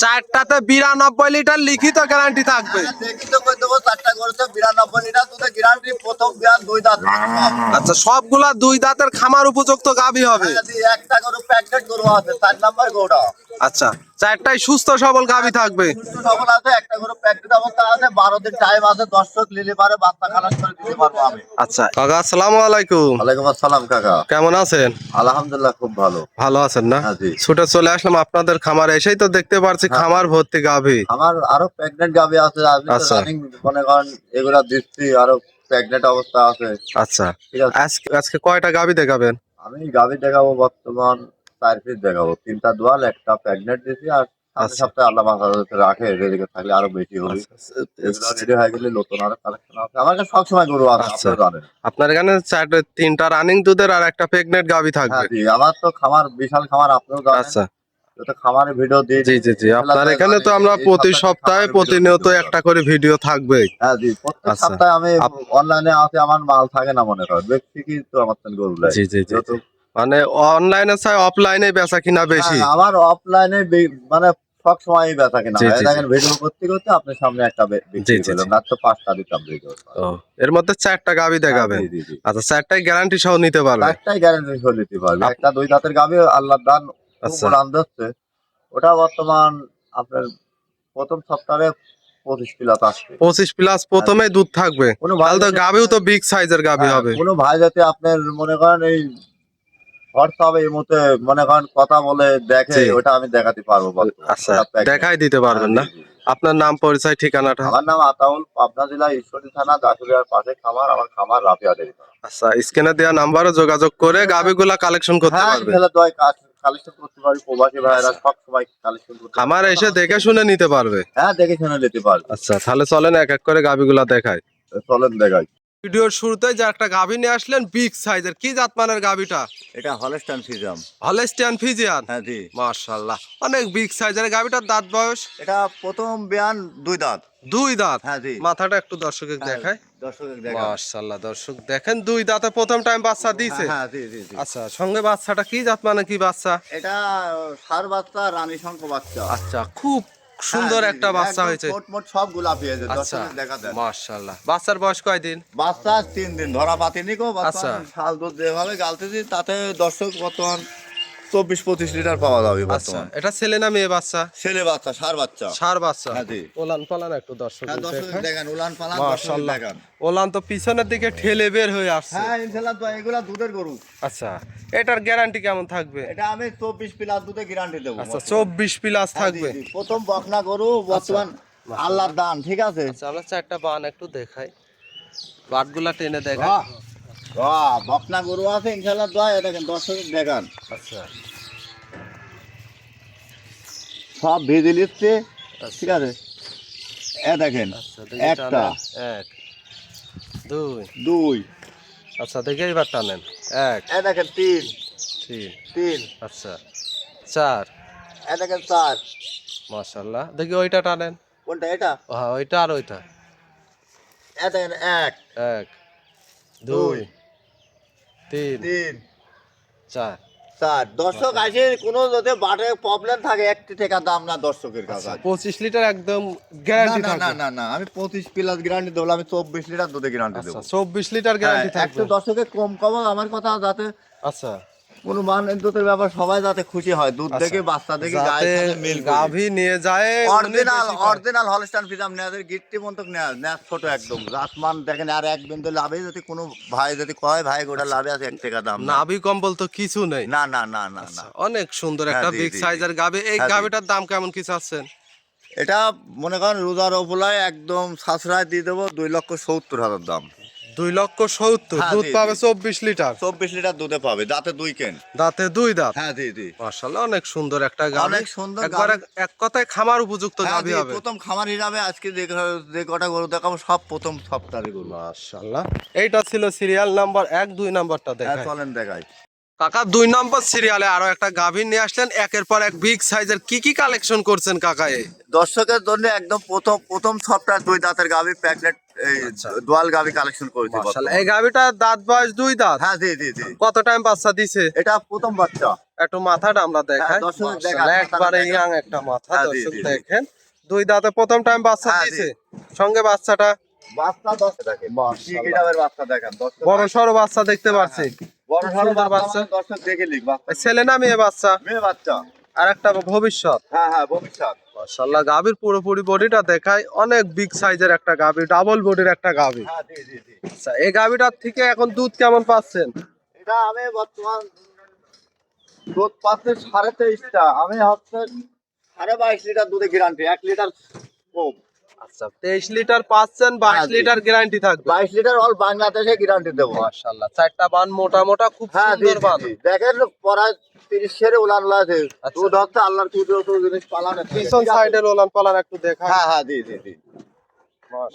চারটাতে 92 litre লিখিত guarantee থাকবে। আচ্ছা, সবগুলা 2 দাঁতের খামার উপযুক্ত গাভী হবে। আচ্ছা, চারটাই সুস্থ সবল গাভী থাকবে। 12 দিন টাইম আছে, দর্শক নিলে পারে বাচ্চা খালাস করে দিতে পারবো আমি। আচ্ছা কাকা, আসসালামু আলাইকুম। ওয়ালাইকুম আসসালাম কাকা, কেমন আছেন? আলহামদুলিল্লাহ খুব ভালো। ভালো আছেন না? হ্যাঁ জি। ছুটে চলে আসলাম আপনাদের খামারে, এসেই তো দেখতে পাচ্ছি খামার ভর্তি গাভী। আমার আরো প্রেগনেন্ট গাভী আছে, আমি তো আচ্ছা। রানিং মনে করেন এগুলা দিচ্ছি, আরো প্রেগনেন্ট অবস্থা আছে। আচ্ছা, ঠিক আছে, আজকে কয়টা গাভী দেখাবেন? আমি গাভী দেখাবো বর্তমান 4 পিস দেখাবো, 3টা দোয়াল, একটা প্রেগনেন্ট দিছি। আর সামনের সপ্তাহে আল্লাহ মাথা রাখে রেডি থাকলে আরো বেশি হবে। এগুলো রেডি হয়ে গেলে নতুন আরো কালেকশন আছে আমার কাছে, সবসময় গরু আছে আপনারা জানেন। আপনার এখানে 3টা রানিং দুধের আর একটা প্রেগনেন্ট গাভী থাকবে। হ্যাঁ জি, আমার তো খামার বিশাল খামার, আপনারাও জানেন। আচ্ছা, তো খামারে ভিডিও দিই। জি জি জি, আপনার এখানে তো আমরা প্রতি সপ্তাহে প্রতিনিয়ত একটা করে ভিডিও থাকবে। হ্যাঁ জি, প্রত্যেক সপ্তাহে আমি অনলাইনে আছে, আমার মাল থাকে না মনে করেন, ব্যক্তি কি তো আমার থেকে গরু লাগে। জি জি জি, মানে অনলাইনে চাই অফলাইনে বেচা কিনা বেশি। আমার অফলাইনে মানে সব সময় বেচা কিনা হয়। দেখেন ভিডিও করতে করতে আপনার সামনে একটা বিক্রি করলাম, না তো 5টা দিতাম ভিডিও। এর মধ্যে 4টা গাভী দেখাবেন। আচ্ছা, 4টাই গ্যারান্টি সহ নিতে পারবে? 4টাই গ্যারান্টি সহ নিতে পারবে। একটা 2 দাঁতের গাভী আল্লাহর দান দান দিচ্ছে, ওটা বর্তমান আপনার প্রথম সপ্তাহে 25 প্লাস আসবে। 25 প্লাস প্রথমে দুধ থাকবে। তাহলে তো গাভীও তো বিগ সাইজের গাভী হবে। কোনো ভাই যাতে আপনার মনে করেন এই হোয়াটসঅ্যাপে এই মতে মনে করেন কথা বলে দেখে, ওটা আমি দেখাতে পারবো। আচ্ছা, দেখাই দিতে পারবেন না? আপনার নাম পরিচয় ঠিকানাটা? আমার নাম আতাউল, পাবনা জেলা ঈশ্বরদী থানা দাসুরিয়ার পাশে খামার, আমার খামার রাফিয়া ডেইরি। আচ্ছা, স্ক্রিনে দেওয়া নাম্বারে যোগাযোগ করে গাভীগুলা কালেকশন করতে পারবে। কালেকশন করতে পারবে, প্রবাসী ভাইরা সব সময় কালেকশন করতে পারবে। খামারে এসে দেখে শুনে নিতে পারবে। হ্যাঁ, দেখে শুনে নিতে পারবে। আচ্ছা, তাহলে চলেন এক এক করে গাভীগুলা দেখাই। চলেন দেখাই। ভিডিওর শুরুতে যে একটা গাভী নিয়ে আসলেন বিগ সাইজের, কি জাতমানের গাভীটা? এটা হলস্টাইন ফ্রিজিয়ান। Holstein Friesian? হ্যাঁ জি। মাশাআল্লাহ, অনেক বিগ সাইজের গাভীটার দাঁত বয়স? এটা প্রথম বিয়ান 2 দাঁত। 2 দাঁত? হ্যাঁ জি। মাথাটা একটু দর্শকের দেখায়। দর্শকের দেখায়। মাশাআল্লাহ, দর্শক দেখেন 2 দাঁতে প্রথম টাইম বাচ্চা দিয়েছে। হ্যাঁ জি জি জি। আচ্ছা, সঙ্গে বাচ্চাটা কি জাত মানে, কি বাচ্চা? এটা ষাঁড় বাচ্চা, রানী শঙ্খ বাচ্চা। আচ্ছা, খুব সুন্দর একটা বাচ্চা হয়েছে। মোট সব গোলাপি হয়েছে। আচ্ছা, দর্শকের দেখা দেন। মাশাআল্লাহ। বাচ্চার বয়স কয়দিন? বাচ্চা 3 দিন ধরা পাতিনি গো। আচ্ছা। শাল দুধ যেভাবে গালতেছি তাতে দর্শক বর্তমান 24-25 লিটার পাওয়া যাবে আচ্ছা, বর্তমান। এটা ছেলে না মেয়ে বাচ্চা? ছেলে বাচ্চা, ষাঁড় বাচ্চা। ষাঁড় বাচ্চা। হ্যাঁ জি। ওলান পালান একটু দর্শক দেখেন, উলান পালান দর্শক দেখেন। ওলান তো পিছনের দিকে ঠেলে বের হয়ে আসছে। হ্যাঁ ইনশাআল্লাহ, তো এগুলা দুধের গরু। আচ্ছা, এটার গ্যারান্টি কেমন থাকবে? এটা আমি 24 প্লাস দুধে গ্যারান্টি দেব। আচ্ছা, 24 প্লাস থাকবে। প্রথম বকনা গরু বর্তমান আল্লাহর দান, ঠিক আছে। আচ্ছা, আমরা 4টা বান একটু দেখাই, বাটগুলা টেনে দেখাই। বাহ, বকনা গরু আছে ইনশাআল্লাহ, দোয়া দেখেন দর্শক দেখান। আচ্ছা, সব ভেজে নিচ্ছে, ঠিক আছে। এ দেখেন, একটা, 1 2 2, আচ্ছা দেখে এবার টানেন। 1 এ দেখেন 3, 3 আচ্ছা 4, এ দেখেন 4। মাশাআল্লাহ, দেখি ওইটা টানেন। কোনটা? এটা? হ্যাঁ, ওইটা আর ওইটা। এ দেখেন 1 2 3 4। দর্শক আসে, কোনো যদি বাটে প্রবলেম থাকে একটি টাকা দাম না দর্শকের কাছে। 25 লিটার একদম গ্যারান্টি না থাকবে? না না, আমি 25 প্লাস গ্যারান্টি দেবো। আমি 24 লিটার দুধে গ্যারান্টি দেবো। 24 লিটার গ্যারান্টি থাকবে। একটু দর্শকে কম কম আমার কথা, যাতে আচ্ছা, কোনো মান দুধের ব্যাপার সবাই যাতে খুশি হয়, দুধ দেখে বাচ্চা দেখে গায়ে সাথে মিল করে। গাভী নিয়ে যায় অরিজিনাল হলস্টাইন ফ্রিজিয়ান নেয়াদের গিট্টি মন্তক নেয়া ছোট একদম জাতমান দেখেন। আর এক বিন্দু লাভে যদি কোনো ভাই যদি কয় ভাই গোটা লাভে আছে 1 টাকা দাম, নাভি কম্বল তো কিছু নেই। না না না না না। অনেক সুন্দর একটা বিগ সাইজের গাভী। এই গাভীটার দাম কেমন কি চাচ্ছেন? এটা মনে করেন রোজার উপলায় একদম সাশ্রয় দিয়ে দেবো, 2,70,000 দাম। 2,70,000? দুধ পাবে 24 লিটার? 24 লিটার দুধে পাবে, দাঁতে 2 কেন। দাঁতে 2 দাঁত? হ্যাঁ জি জি। মাশাআল্লাহ, অনেক সুন্দর একটা গাভী। অনেক সুন্দর একবারে এক কথায় খামার উপযুক্ত হ্যাঁ গাভী জি, হবে। প্রথম খামার হিসাবে আজকে যে কটা গরু দেখাবো সব প্রথম সপ্তাহে গরু। মাশাআল্লাহ, এইটা ছিল সিরিয়াল নাম্বার 1। 2 নাম্বারটা দেখাই। চলেন দেখাই। কাকা, 2 নম্বর সিরিয়ালে আরো একটা গাভী নিয়ে আসলেন, একের পর এক বিগ সাইজের। কি কালেকশন করছেন কাকা? দর্শকের জন্য একদম প্রথম সপ্তাহে 2 দাঁতের গাভী প্যাকেট, এই দোয়াল গাভী কালেকশন করেছি। মাশাআল্লাহ, এই গাভীটার দাঁত বয়স 2 দাঁত? হ্যাঁ জি জি জি। কত টাইম বাচ্চা দিছে? এটা প্রথম বাচ্চা। একটু মাথাটা আমরা দেখাই। দর্শক দেখান, মাশাআল্লাহ, একবারে মাথাটা ইয়াং একটা মাথা। হ্যাঁ, জি, দর্শক জি, জি। দেখেন, 2 দাঁতে প্রথম টাইম বাচ্চা হ্যাঁ, জি। দিয়েছে, সঙ্গে বাচ্চাটা বাচ্চা 10 দেখেন, কি মাশাআল্লাহ। গিটারের বাচ্চা দেখেন দর্শক। বড় সড়ো বাচ্চা দেখতে পাচ্ছি। বড় খুব সড়ো সুন্দর বাচ্চা বাচ্চা। মানে দর্শক দেখে লিখ বাচ্চা। এই ছেলে না মেয়ে বাচ্চা? মেয়ে বাচ্চা। আর একটা ভবিষ্যৎ। হ্যাঁ, ভবিষ্যৎ। মাশাআল্লাহ, গাভীর পুরোপুরি বডিটা দেখায়, অনেক বিগ সাইজের একটা গাভী, ডাবল বডির একটা গাভী। হ্যাঁ, জি, জি, জি। আচ্ছা, এই গাভীটার থেকে এখন দুধ কেমন পাচ্ছেন? এটা আমি বর্তমান দুধ পাচ্ছি 23.5টা, আমি হচ্ছে 22.5 লিটার দুধে গ্যারান্টি, 1 লিটার কম। আচ্ছা, 23 লিটার পাচ্ছেন, 22 হ্যাঁ, জি। লিটার গ্যারান্টি থাকবে। 22 লিটার অল বাংলাদেশে গ্যারান্টি দেবো। মাশাআল্লাহ, চারটা বান মোটা মোটা, খুব হ্যাঁ, জি, সুন্দর জি, বান। জি। দেখেন পড়ায় 30 সেরে উলান আছে। আচ্ছা। দুধ হচ্ছে আল্লাহর কুদরত জিনিস পালানো। পিছন সাইডের ওলান পালান একটু দেখায়। হ্যাঁ, জি, জি, জি।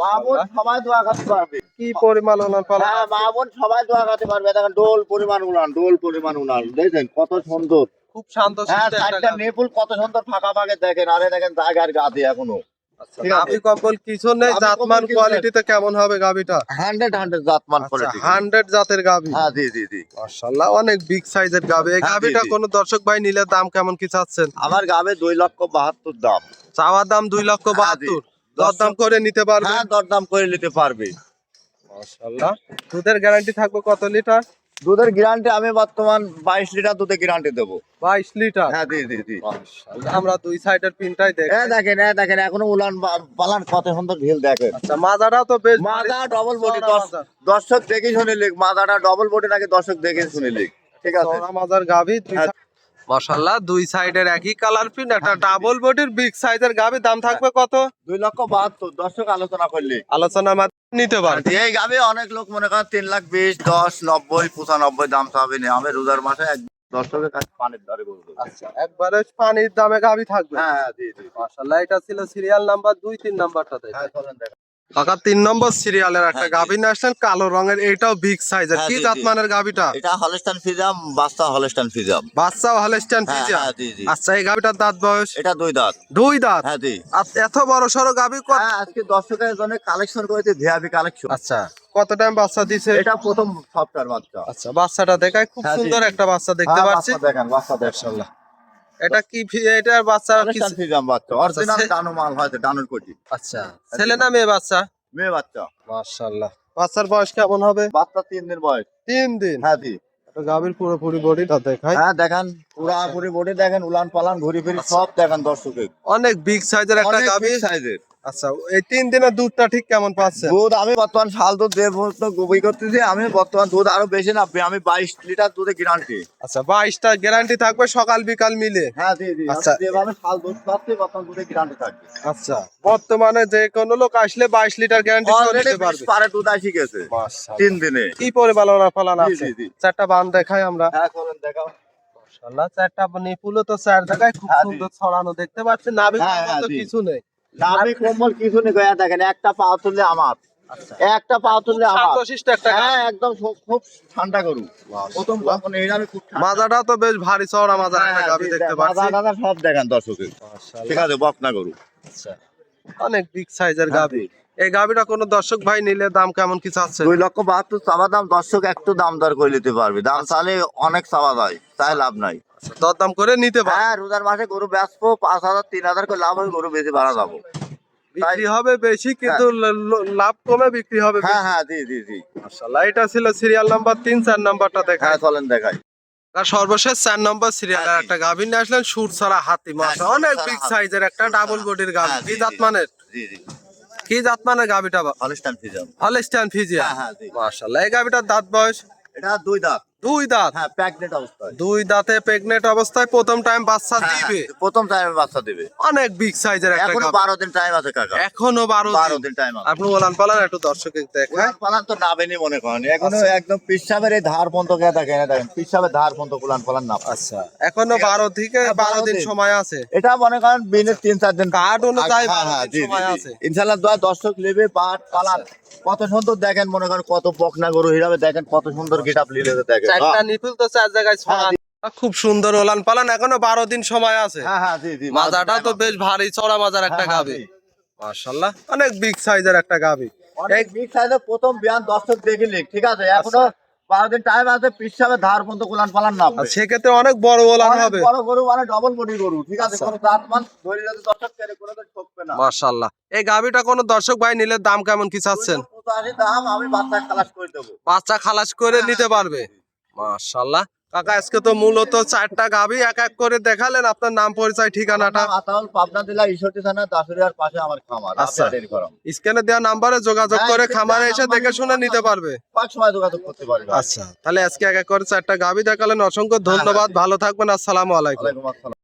মাহমুদ মাশাআল্লাহ, সবাই দোয়া করতে পারবে। কি পরিমাণ ওলান পালান হ্যাঁ, আছে। মাহমুদ সবাই দোয়া করতে পারবে। দেখেন ডোল পরিমাণ উলান, ডোল পরিমাণ উলান। দেখেন কত সুন্দর। খুব শান্ত হ্যাঁ, শিষ্ট একটা চারটা গাভী। নেপুল কত সুন্দর ফাঁকা ফাঁকে দেখেন। আরে দেখেন জায়গার গাছে এখনো। আচ্ছা, ঠিক আছে। গাভী কম্বল কিছু নেই, গাভী জাতমান কম্বল কিছু নেই। কোয়ালিটিতে কেমন হবে গাভীটা? 100 জাতমান আচ্ছা, কোয়ালিটি। 100 জাতের গাভী। হ্যাঁ, জি, জি, জি। মাশাআল্লাহ, অনেক বিগ সাইজের গাভী। এই হ্যাঁ, জি, গাভীটা জি। কোনো দর্শক ভাই নিলে দাম কেমন কি চাচ্ছেন? আমার গাবে 2,72,000 দাম। চাওয়ার দাম 2,72,000, দরদাম করে নিতে পারবেন। হ্যাঁ, দরদাম করে নিতে পারবে। মাশাআল্লাহ, দুধের গ্যারান্টি থাকবে কত লিটার? দুধের গ্যারান্টি আমি বর্তমান 22 লিটার দুধের গ্যারান্টি দেবো। 22 লিটার। হ্যাঁ, জি, জি, জি। মাশাআল্লাহ, আমরা দুই সাইডের পিনটাই দেখি। দেখেন এখনো উলান পালান কত সুন্দর ঢিল দেখেন। আচ্ছা, মাজাটাও তো বেশ মাজা ডবল বডি, চওড়া মাজা। দর্শক দেখে শুনে লিখ। মাজাটা ডবল বডি নাকি দর্শক দেখে শুনে লিখ। ঠিক আছে। চওড়া মাজার গাভী। হ্যাঁ। মাশাআল্লাহ, দুই সাইডের একই কালার পিন, একটা ডাবল বডির বিগ সাইজের গাভী। দাম থাকবে কত? 2,72,000 দর্শক আলোচনা করলে। আলোচনার মাধ্যমে নিতে পারবে। এই গাবে অনেক লোক মনে করেন 3,20,000, 10, 90, 95 দাম চাবে না। আমি রোজার মাসে দর্শকের কাছে পানির দরে বলবো। আচ্ছা, একবারে পানির দামে গাভী থাকবে। হ্যাঁ, জি, জি। মাশাআল্লাহ, এটা ছিল সিরিয়াল নাম্বার 2, 3 নাম্বারটা দেখেন। হ্যাঁ, চলেন দেখেন। কাকা 3 নম্বর সিরিয়ালের একটা হ্যাঁ, জি। গাভী নিয়ে আসলেন, কালো রঙের, এটাও বিগ সাইজের। হ্যাঁ, কি জি, জি। জাতমানের গাভীটা? এটা হলস্টাইন ফ্রিজিয়াম, বাচ্চা হলস্টাইন ফ্রিজিয়াম। বাচ্চা হলস্টাইন হ্যাঁ, ফ্রিজিয়ান। হ্যাঁ, জি, জি। আচ্ছা, এই গাভীটার দাঁত বয়স? এটা 2 দাঁত। 2 দাঁত। হ্যাঁ, জি। এত বড় সড়ো গাভী হ্যাঁ, আজকে দর্শকের জন্য কালেকশন করেছে, ভিআইপি কালেকশন। আচ্ছা, কত টাইম বাচ্চা দিছে? এটা প্রথম সপ্তাহের বাচ্চা। আচ্ছা, বাচ্চাটা দেখায়, খুব হ্যাঁ, জি, সুন্দর জি। একটা বাচ্চা দেখতে হ্যাঁ, পাচ্ছি। বাচ্চা দেখেন, বাচ্চা দেখেন। মাশাআল্লাহ, এটা কি এটার বাচ্চা কি? হলস্টাইন ফ্রিজিয়াম বাচ্চা, অরিজিনাল সে- ডানো মাল হয়তো, ডানোর কোটি। আচ্ছা, ছেলে না মেয়ে বাচ্চা? মেয়ে বাচ্চা। মাশাআল্লাহ, বাচ্চার বয়স কেমন হবে? বাচ্চা 3 দিন বয়স। 3 দিন। হ্যাঁ, জি। একটা গাভীর পুরোপুরি বডিটা দেখায়। হ্যাঁ, দেখেন পুরাপুরি বডি দেখেন, উলান পালান ঘুরি ফিরি সব দেখেন দর্শকের। অনেক বিগ সাইজের একটা অনেক গাভী। big size এর। আচ্ছা, এই 3 দিনের দুধটা ঠিক কেমন পাচ্ছেন? দুধ আমি বর্তমান শাল দুধ যে গুবি করতেছি, আমি বর্তমান দুধ আরো বেশি না, আমি 22 লিটার দুধে গ্যারান্টি। আচ্ছা, 22টা গ্যারান্টি থাকবে সকাল বিকাল মিলে। হ্যাঁ, জি, জি। আচ্ছা। আমি যেভাবে শাল দুধ পাচ্ছি বর্তমান দুধে গ্যারান্টি থাকবে। আচ্ছা, বর্তমানে যে কোনো লোক আসলে 22 লিটার গ্যারান্টি অলরেডি নিতে পারবে। পারে দুধ আসি গেছে মাশাআল্লাহ, 3 দিনে। কি পরিমাণ ফলন জি, আছে? জি, জি। চারটা বান দেখাই আমরা। হ্যাঁ, চলেন দেখাও। মাশাআল্লাহ, চারটা নিপুলও তো চার জায়গায় খুব হ্যাঁ, জি। সুন্দর ছড়ানো দেখতে পাচ্ছেন। নাভি হ্যাঁ, কম্বল তো জি। কিছু নেই। নাভি কম্বল কিছু নেই গয়া, দেখেন একটা পা তুললে আমার, আচ্ছা, একটা পা তুললে আমার। শান্তশিষ্ট একটা হ্যাঁ, গাভী। একদম খুব ঠান্ডা গরু। প্রথম কখন এই আমি খুব ঠান্ডা। মাজাটা তো বেশ ভারী চওড়া মাজার একটা হ্যাঁ, গাভী জি, দেখতে পাচ্ছি। মাথা টাথা সব দেখেন দর্শকের। ঠিক মাশাআল্লাহ, আছে, বকনা গরু। আচ্ছা, অনেক বিগ সাইজের হ্যাঁ, গাভী। এই গাভীটা কোনো দর্শক ভাই নিলে দাম কেমন কি চাচ্ছে? 2,72,000 চাওয়া দাম, দর্শক একটু দাম দর করে নিতে পারবে। দাম চালে অনেক চাওয়া যায়, তাই লাভ নাই। আচ্ছা, দরদাম করে নিতে পারবে। হ্যাঁ, রোজার মাসে গরু বেচবো 5,000 3,000 করে লাভ হবে, গরু বেশি বাড়া যাবো। বিক্রি হবে বেশি, কিন্তু লাভ কমে বিক্রি হবে বেশি। হ্যাঁ, হ্যাঁ, জি, জি, জি। মাশাআল্লাহ, এটা ছিল সিরিয়াল নাম্বার 3, 4 নাম্বারটা দেখাই। হ্যাঁ, চলেন দেখাই। আর সর্বশেষ 4 নম্বর সিরিয়ালের হ্যাঁ, জি। একটা গাভী নিয়ে আসলেন, সুর ছাড়া হাতি। মাশা, হ্যাঁ, অনেক সুর ছাড়া বিগ হাতি। সাইজের একটা ডাবল বডির গাভী। হ্যাঁ, কি জি, জাত জি। মানের? জি, জি। কি জাত মানের গাভীটা? হলস্টাইন ফ্রিজিয়াম। Holstein Friesian. হ্যাঁ, হ্যাঁ, জি। মাশাআল্লাহ, এই গাভীটার দাঁত বয়স? এটা 2 দাঁত। 2 দাঁত। হ্যাঁ, প্রেগনেন্ট অবস্থায়। 2 দাঁতে প্রেগনেন্ট অবস্থায় প্রথম টাইম বাচ্চা হ্যাঁ, দিবে। প্রথম টাইমে বাচ্চা দিবে। অনেক বিগ সাইজের একটা এখনো গাভী। 12 দিন টাইম আছে কাকা। এখনো 12 12 দিন। দিন টাইম আছে। আপনি ওলান পালান একটু দর্শকের দেখায়। উলান পালান তো নাবেনি মনে করেন, এখনো আচ্ছা। একদম পিসাবের এই ধার পর্যন্ত গিয়ে দেখেন, দেখেন পিসাবের ধার পর্যন্ত উলান পালান না। আচ্ছা, এখনো 12 থেকে হ্যাঁ, 12 দিন 12 সময় আছে। এটা মনে করেন দিনে 3-4 দিন কার্ড অনুযায়ী হ্যাঁ, 12 হ্যাঁ, দিন জি, জি, সময় জি। আছে। ইনশাআল্লাহ দোয়া দর্শক নেবে পাট পালান। কত সুন্দর দেখেন, মনে করেন কত বকনা গরু হিসাবে দেখেন, কত সুন্দর গেটআপ লিলে দেখেন। চারটা নিপুল তো 4 জায়গায় ছড়ানো। খুব সুন্দর ওলান পালান, এখনো 12 দিন সময় আছে। হ্যাঁ, হ্যাঁ, জি, জি। মাজাটা তো বেশ ভারী চড়া মাজার একটা হ্যাঁ, গাভী। জি। মাশাআল্লাহ, অনেক বিগ সাইজের একটা গাভী। অনেক বিগ সাইজের প্রথম বিয়ান দর্শক দেখে লিখ, ঠিক আছে। এখনো 12 দিন টাইম আছে, পিসাবে ধার পর্যন্ত কোলান পালান না আর সেক্ষেত্রে অনেক বড় ওলান হবে। বড় গরু মানে ডবল বডি গরু, ঠিক আছে? কোনো দাঁত মান ধরে যদি দর্শক কেড়ে কোনো দিন ঠকবে না। মাশাআল্লাহ। এই গাভীটা কোন দর্শক ভাই নিলে দাম কেমন কি চাচ্ছেন? 85 দাম, আমি বাচ্চা খালাস করে দেবো। বাচ্চা খালাস করে নিতে পারবে। মাশাআল্লাহ। কাকা আজকে তো মূলত 4টা গাভী এক এক করে দেখালেন, আপনার নাম পরিচয় ঠিকানাটা। আতাউল, পাবনা জেলা ঈশ্বরদী থানা দাসুরিয়ার পাশে আমার খামার। আচ্ছা। আপনি করাম স্ক্যানে দেওয়া নাম্বারে যোগাযোগ করে খামারে এসে দেখে শুনে নিতে পারবে। পাঁচ সময় যোগাযোগ করতে পারবে। আচ্ছা, তাহলে আজকে এক এক করে 4টা গাভী দেখালেন, অসংখ্য ধন্যবাদ, ভালো থাকবেন, আসসালামু আলাইকুম। ওয়ালাইকুম আসসালাম।